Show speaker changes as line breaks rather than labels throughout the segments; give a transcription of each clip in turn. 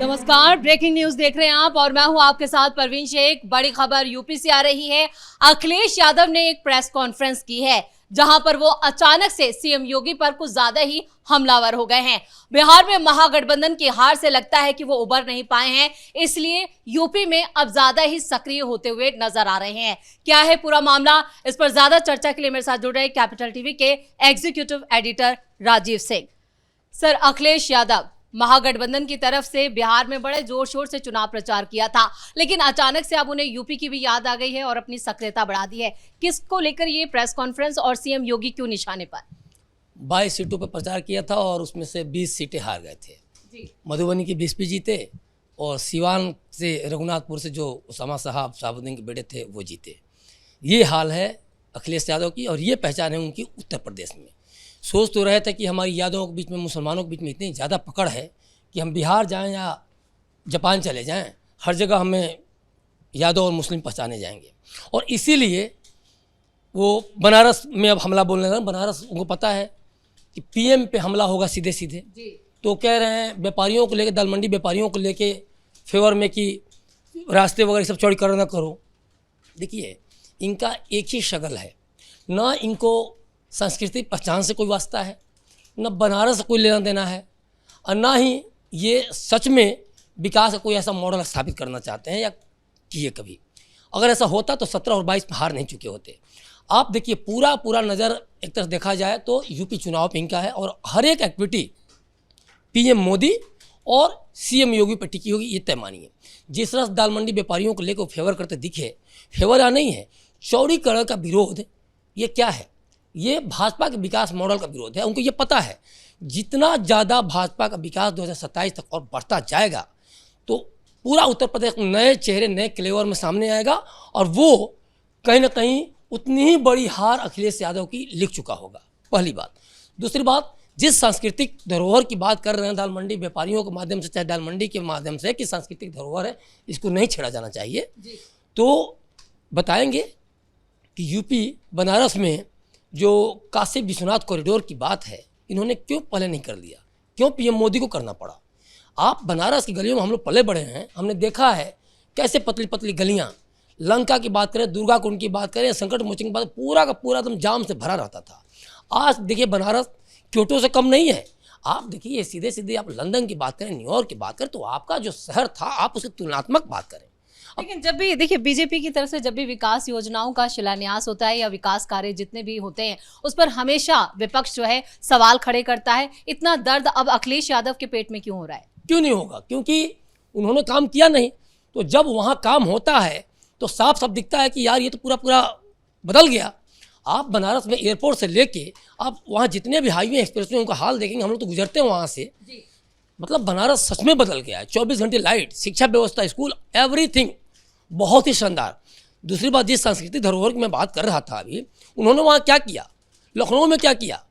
नमस्कार, breaking news देख रहे हैं आप और मैं हूं आपके साथ परवीन शेख। बड़ी खबर यूपी से आ रही है। अखिलेश यादव ने एक प्रेस कॉन्फ्रेंस की है जहां पर वो अचानक से सीएम योगी पर कुछ ज्यादा ही हमलावर हो गए हैं। बिहार में महागठबंधन की हार से लगता है कि वो उबर नहीं पाए हैं, इसलिए यूपी में अब ज्यादा ही सक्रिय होते हुए नजर आ रहे हैं। क्या है पूरा मामला, इस पर ज्यादा चर्चा के लिए मेरे साथ जुड़ रहे कैपिटल टीवी के executive editor Rajeev Singh. Sir, Akhilesh Yadav Mahagathbandhan की तरफ से बिहार में बड़े जोर शोर से चुनाव प्रचार किया था, लेकिन अचानक से अब उन्हें यूपी की भी याद आ गई है और अपनी सक्रियता बढ़ा दी है। किसको लेकर ये प्रेस कॉन्फ्रेंस और सीएम योगी क्यों निशाने पर?
22 सीटों पर प्रचार किया था और उसमें से 20 सीटें हार गए थे
जी।
मधुबनी की 20 भी जीते और सिवान से रघुनाथपुर से जो उसामा साहबुद्दीन के बेटे थे वो जीते। ये हाल है अखिलेश यादव की और ये पहचान है उनकी उत्तर प्रदेश में। सोच तो रहे थे कि हमारी यादवों के बीच में, मुसलमानों के बीच में इतनी ज़्यादा पकड़ है कि हम बिहार जाएं या जापान चले जाएं, हर जगह हमें यादव और मुस्लिम पहचाने जाएंगे। और इसीलिए वो बनारस में अब हमला बोलने लगे। बनारस उनको पता है कि पीएम पे हमला होगा सीधे सीधे, तो कह रहे हैं व्यापारियों को लेके, दाल मंडी व्यापारियों को लेके फेवर में कि रास्ते वगैरह सब चौड़ीकरण ना करो। देखिए, इनका एक ही शगल है, ना इनको सांस्कृतिक पहचान से कोई वास्ता है, न बनारस से कोई लेना देना है, और ना ही ये सच में विकास का कोई ऐसा मॉडल स्थापित करना चाहते हैं या किए कभी। अगर ऐसा होता तो 17 और 22 में हार नहीं चुके होते। आप देखिए, पूरा नज़र एक तरफ देखा जाए तो यूपी चुनाव पे इनका है और हर एक एक्टिविटी पीएम मोदी और सीएम योगी पर टिकी होगी, ये तय मानिए। जिस तरह दाल मंडी व्यापारियों को लेकर फेवर करते दिखे, फेवर या नहीं है, चौड़ीकरण का विरोध ये क्या है? ये भाजपा के विकास मॉडल का विरोध है। उनको ये पता है जितना ज़्यादा भाजपा का विकास 2027 तक और बढ़ता जाएगा तो पूरा उत्तर प्रदेश नए चेहरे, नए क्लेवर में सामने आएगा और वो कहीं ना कहीं उतनी ही बड़ी हार अखिलेश यादव की लिख चुका होगा, पहली बात। दूसरी बात, जिस सांस्कृतिक धरोहर की बात कर रहे हैं दाल मंडी व्यापारियों के माध्यम से, चाहे दाल मंडी के माध्यम से, कि सांस्कृतिक धरोहर है, इसको नहीं छेड़ा जाना चाहिए, तो बताएंगे कि यूपी बनारस में जो काशी विश्वनाथ कॉरिडोर की बात है, इन्होंने क्यों पहले नहीं कर लिया, क्यों पीएम मोदी को करना पड़ा? आप बनारस की गलियों में हम लोग पले बड़े हैं, हमने देखा है कैसे पतली पतली गलियां, लंका की बात करें, दुर्गा कुंड की बात करें, संकट मोचन की बात, पूरा का पूरा एकदम जाम से भरा रहता था। आज देखिए, बनारस क्योटो से कम नहीं है। आप देखिए, सीधे सीधे आप लंदन की बात करें, न्यूयॉर्क की बात करें, तो आपका जो शहर था, आप उसकी तुलनात्मक बात करें।
लेकिन जब भी देखिए, बीजेपी की तरफ से जब भी विकास योजनाओं का शिलान्यास होता है या विकास कार्य जितने भी होते हैं, उस पर हमेशा विपक्ष जो है सवाल खड़े करता है। इतना दर्द अब अखिलेश यादव के पेट में क्यों हो रहा है?
क्यों नहीं होगा? क्योंकि उन्होंने काम किया नहीं। तो जब वहाँ काम होता है तो साफ साफ दिखता है कि यार ये तो पूरा बदल गया। आप बनारस में एयरपोर्ट से लेके आप वहाँ जितने भी हाईवे एक्सप्रेसवे उनका हाल देखेंगे, हम लोग तो गुजरते हैं वहाँ से, मतलब बनारस सच में बदल गया है। 24 घंटे लाइट, शिक्षा व्यवस्था, स्कूल, एवरीथिंग बहुत ही शानदार। दूसरी बात, जिस सांस्कृतिक धरोहर की मैं बात कर रहा था अभी, उन्होंने वहाँ क्या किया, लखनऊ में क्या किया,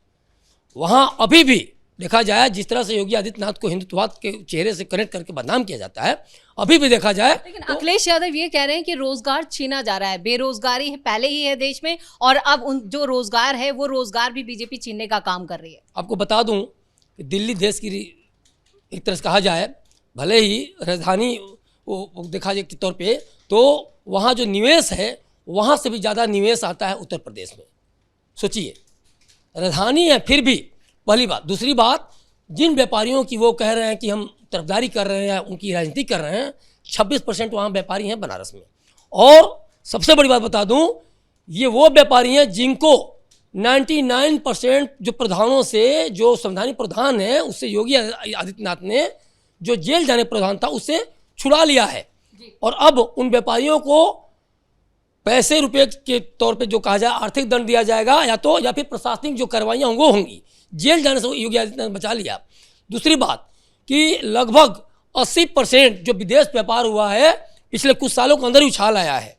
वहाँ अभी भी देखा जाए जिस तरह से योगी आदित्यनाथ को हिंदुत्ववाद के चेहरे से कनेक्ट करके बदनाम किया जाता है, अभी भी देखा जाए।
लेकिन तो अखिलेश यादव ये कह रहे हैं कि रोजगार छीना जा रहा है, बेरोजगारी पहले ही है देश में और अब उन जो रोजगार है वो रोजगार भी बीजेपी छीनने का काम कर रही है।
आपको बता दूं कि दिल्ली देश की एक तरह से कहा जाए, भले ही राजधानी वो देखा जाए के तौर पे, तो वहाँ जो निवेश है वहाँ से भी ज़्यादा निवेश आता है उत्तर प्रदेश में। सोचिए, राजधानी है फिर भी, पहली बात। दूसरी बात, जिन व्यापारियों की वो कह रहे हैं कि हम तरफदारी कर रहे हैं या उनकी राजनीति कर रहे हैं, 26% वहाँ व्यापारी हैं बनारस में। और सबसे बड़ी बात बता दूं, ये वो व्यापारी हैं जिनको 99% जो प्रधानों से, जो संवैधानिक प्रधान है उससे योगी आदित्यनाथ ने जो जेल जाने प्रधान था उससे छुड़ा लिया है। और अब उन व्यापारियों को पैसे रुपए के तौर पे जो कहा जाए आर्थिक दंड दिया जाएगा, या फिर प्रशासनिक जो कार्रवाइयाँ होंगी वो होंगी। जेल जाने से योगी आदित्यनाथ ने बचा लिया। दूसरी बात कि लगभग 80% जो विदेश व्यापार हुआ है पिछले कुछ सालों के अंदर ही उछाल आया है।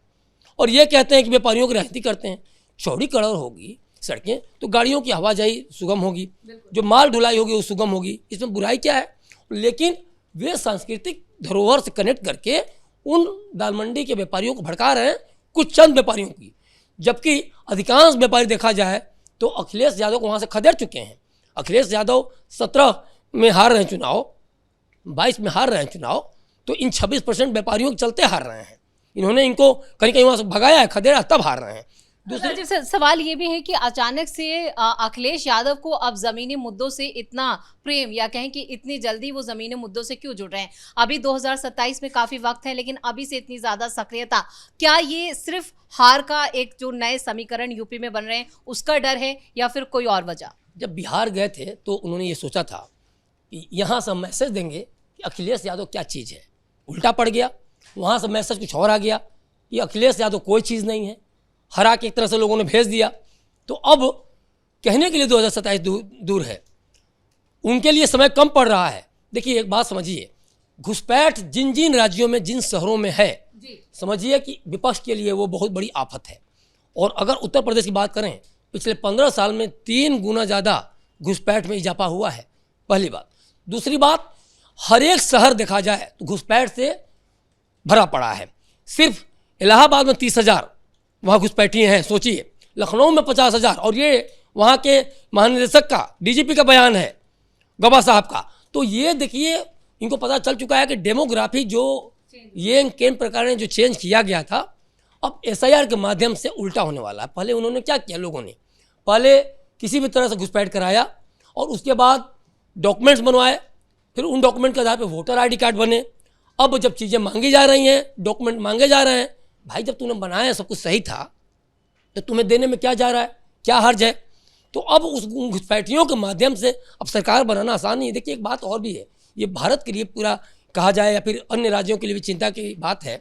और ये कहते हैं कि व्यापारियों की राजनीति करते हैं। चौड़ीकरण होगी सड़कें तो गाड़ियों की आवाजाही सुगम होगी, जो माल ढुलाई होगी वो सुगम होगी, इसमें बुराई क्या है? लेकिन वे सांस्कृतिक धरोहर से कनेक्ट करके उन दाल मंडी के व्यापारियों को भड़का रहे हैं, कुछ चंद व्यापारियों की, जबकि अधिकांश व्यापारी देखा जाए तो अखिलेश यादव को वहाँ से खदेड़ चुके हैं। अखिलेश यादव 17 में हार रहे हैं चुनाव, 22 में हार रहे हैं चुनाव, तो इन 26% व्यापारियों के चलते हार रहे हैं। इन्होंने इनको कहीं कहीं वहाँ से भगाया है, खदेड़ा, तब हार रहे हैं।
राजीव सर, सवाल ये भी है कि अचानक से अखिलेश यादव को अब जमीनी मुद्दों से इतना प्रेम, या कहें कि इतनी जल्दी वो जमीनी मुद्दों से क्यों जुड़ रहे हैं? अभी 2027 में काफी वक्त है, लेकिन अभी से इतनी ज्यादा सक्रियता, क्या ये सिर्फ हार का एक जो नए समीकरण यूपी में बन रहे हैं उसका डर है, या फिर कोई और वजह?
जब बिहार गए थे तो उन्होंने ये सोचा था कि यहाँ से मैसेज देंगे कि अखिलेश यादव क्या चीज़ है। उल्टा पड़ गया, वहाँ से मैसेज कुछ और आ गया कि अखिलेश यादव कोई चीज़ नहीं है। हरा के एक तरह से लोगों ने भेज दिया। तो अब कहने के लिए 2027 दूर है, उनके लिए समय कम पड़ रहा है। देखिए एक बात समझिए, घुसपैठ जिन जिन राज्यों में, जिन शहरों में है, समझिए कि विपक्ष के लिए वो बहुत बड़ी आफत है। और अगर उत्तर प्रदेश की बात करें, पिछले 15 साल में 3 गुना ज़्यादा घुसपैठ में इजाफा हुआ है, पहली बात। दूसरी बात, हर एक शहर देखा जाए तो घुसपैठ से भरा पड़ा है। सिर्फ इलाहाबाद में 30,000 वहाँ घुसपैठिए हैं, सोचिए। लखनऊ में 50,000, और ये वहाँ के महानिदेशक का, डीजीपी का बयान है, गौबा साहब का। तो ये देखिए, इनको पता चल चुका है कि डेमोग्राफी जो ये केंद्र प्रकार ने जो चेंज किया गया था, अब एसआईआर के माध्यम से उल्टा होने वाला है। पहले उन्होंने क्या किया, लोगों ने पहले किसी भी तरह से घुसपैठ कराया, और उसके बाद डॉक्यूमेंट्स बनवाए, फिर उन डॉक्यूमेंट के आधार पर वोटर आईडी कार्ड बने। अब जब चीज़ें मांगी जा रही हैं, डॉक्यूमेंट मांगे जा रहे हैं, भाई जब तूने बनाया सब कुछ सही था तो तुम्हें देने में क्या जा रहा है, क्या हर्ज है? तो अब उस घुसपैठियों के माध्यम से अब सरकार बनाना आसान नहीं है। देखिए एक बात और भी है, ये भारत के लिए पूरा कहा जाए या फिर अन्य राज्यों के लिए भी चिंता की बात है,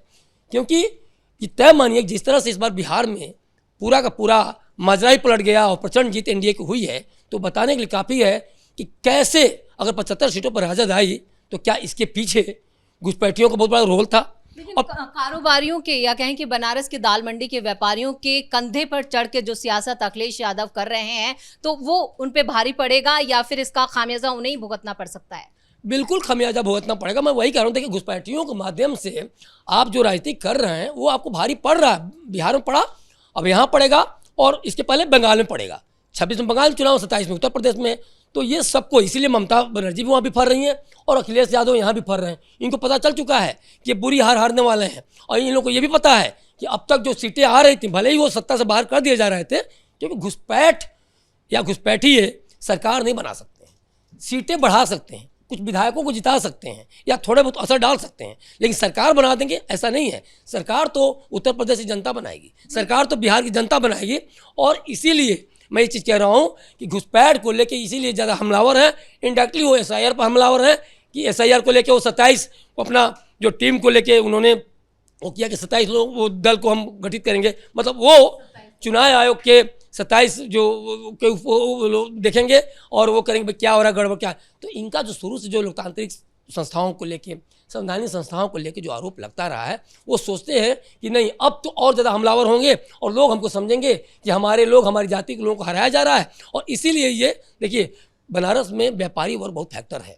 क्योंकि ये तय मानिए जिस तरह से इस बार बिहार में पूरा का पूरा माजरा ही पलट गया और प्रचंड जीत एनडीए की हुई है, तो बताने के लिए काफ़ी है कि कैसे अगर 75 सीटों पर राजद आई तो क्या इसके पीछे घुसपैठियों का बहुत बड़ा रोल था।
लेकिन कारोबारियों के, या कहें कि बनारस के दाल मंडी के व्यापारियों के कंधे पर चढ़ के जो सियासत अखिलेश यादव कर रहे हैं, तो वो उन पे भारी पड़ेगा, या फिर इसका खामियाजा उन्हें ही भुगतना पड़ सकता है?
बिल्कुल खामियाजा भुगतना पड़ेगा। मैं वही कह रहा हूँ, देखिए घुसपैठियों के माध्यम से आप जो राजनीति कर रहे हैं वो आपको भारी पड़ रहा है। बिहार में पड़ा, अब यहाँ पड़ेगा, और इसके पहले बंगाल में पड़ेगा। 26 में बंगाल चुनाव, 27 में उत्तर प्रदेश में। तो ये सबको, इसीलिए ममता बनर्जी भी वहाँ भी फर रही हैं और अखिलेश यादव यहाँ भी फर रहे हैं। इनको पता चल चुका है कि ये बुरी हार हारने वाले हैं, और इन लोगों को ये भी पता है कि अब तक जो सीटें आ रही थी, भले ही वो सत्ता से बाहर कर दिए जा रहे थे, क्योंकि घुसपैठ या घुसपैठिए सरकार नहीं बना सकते हैं। सीटें बढ़ा सकते हैं, कुछ विधायकों को जिता सकते हैं, या थोड़े बहुत असर डाल सकते हैं, लेकिन सरकार बना देंगे ऐसा नहीं है। सरकार तो उत्तर प्रदेश की जनता बनाएगी, सरकार तो बिहार की जनता बनाएगी। और इसीलिए मैं ये चीज़ कह रहा हूँ कि घुसपैठ को लेके इसीलिए ज़्यादा हमलावर हैं, इनडायरेक्टली वो एसआईआर पर हमलावर हैं, कि एसआईआर को लेके वो 27 अपना जो टीम को लेके उन्होंने वो किया कि 27 लोग वो दल को हम गठित करेंगे, मतलब वो चुनाव आयोग के 27 जो के वो लोग देखेंगे और वो करेंगे भाई क्या हो रहा है, गड़बड़ क्या है। तो इनका जो शुरू से जो लोकतांत्रिक संस्थाओं को लेके, संवैधानिक संस्थाओं को लेके जो आरोप लगता रहा है, वो सोचते हैं कि नहीं अब तो और ज़्यादा हमलावर होंगे और लोग हमको समझेंगे कि हमारे लोग, हमारी जाति के लोगों को हराया जा रहा है। और इसीलिए ये देखिए, बनारस में व्यापारी वर्ग बहुत फैक्टर है,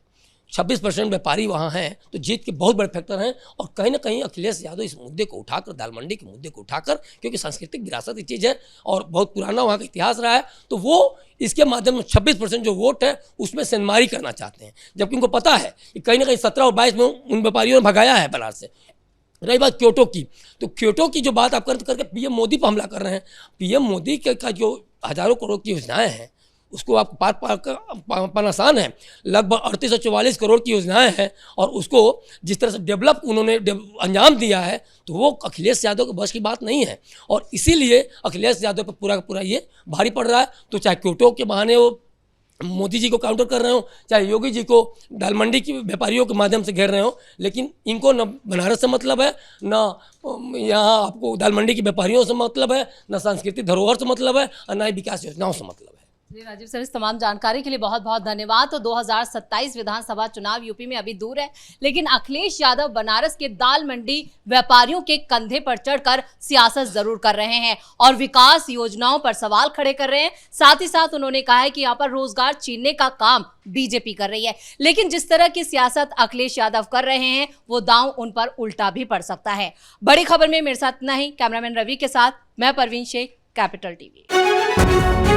26% व्यापारी वहाँ हैं, तो जीत के बहुत बड़े फैक्टर हैं। और कहीं ना कहीं अखिलेश यादव इस मुद्दे को उठाकर, दाल मंडी के मुद्दे को उठाकर, क्योंकि सांस्कृतिक विरासत की चीज़ है और बहुत पुराना वहाँ का इतिहास रहा है, तो वो इसके माध्यम में 26% जो वोट है उसमें सेंधमारी करना चाहते हैं। जबकि उनको पता है कि कहीं ना कहीं 17 और 22 में उन व्यापारियों ने भगाया है बनारस से। रही बात क्योटो की, तो क्योटो की जो बात आप करके पीएम मोदी पर हमला कर रहे हैं। पीएम मोदी का जो हज़ारों करोड़ की योजनाएं हैं उसको आप पार पाना आसान है। लगभग 38 से 44 करोड़ की योजनाएं हैं, और उसको जिस तरह से डेवलप उन्होंने अंजाम दिया है, तो वो अखिलेश यादव के बस की बात नहीं है। और इसीलिए अखिलेश यादव पर पूरा का पूरा ये भारी पड़ रहा है। तो चाहे क्योटो के बहाने वो मोदी जी को काउंटर कर रहे हो, चाहे योगी जी को दाल मंडी की व्यापारियों के माध्यम से घेर रहे हो, लेकिन इनको न बनारस से मतलब है, न यहाँ आपको दाल मंडी के व्यापारियों से मतलब है, न सांस्कृतिक धरोहर से मतलब है, और न ही विकास योजनाओं से मतलब है।
जी राजीव सर, इस तमाम जानकारी के लिए बहुत बहुत धन्यवाद। तो 2027 विधानसभा चुनाव यूपी में अभी दूर है, लेकिन अखिलेश यादव बनारस के दाल मंडी व्यापारियों के कंधे पर चढ़कर सियासत जरूर कर रहे हैं और विकास योजनाओं पर सवाल खड़े कर रहे हैं। साथ ही साथ उन्होंने कहा है कि यहाँ पर रोजगार छीनने का काम बीजेपी कर रही है, लेकिन जिस तरह की सियासत अखिलेश यादव कर रहे हैं वो दांव उन पर उल्टा भी पड़ सकता है। बड़ी खबर में मेरे साथ इतना ही। कैमरामैन रवि के साथ मैं परवीन शेख, कैपिटल टीवी।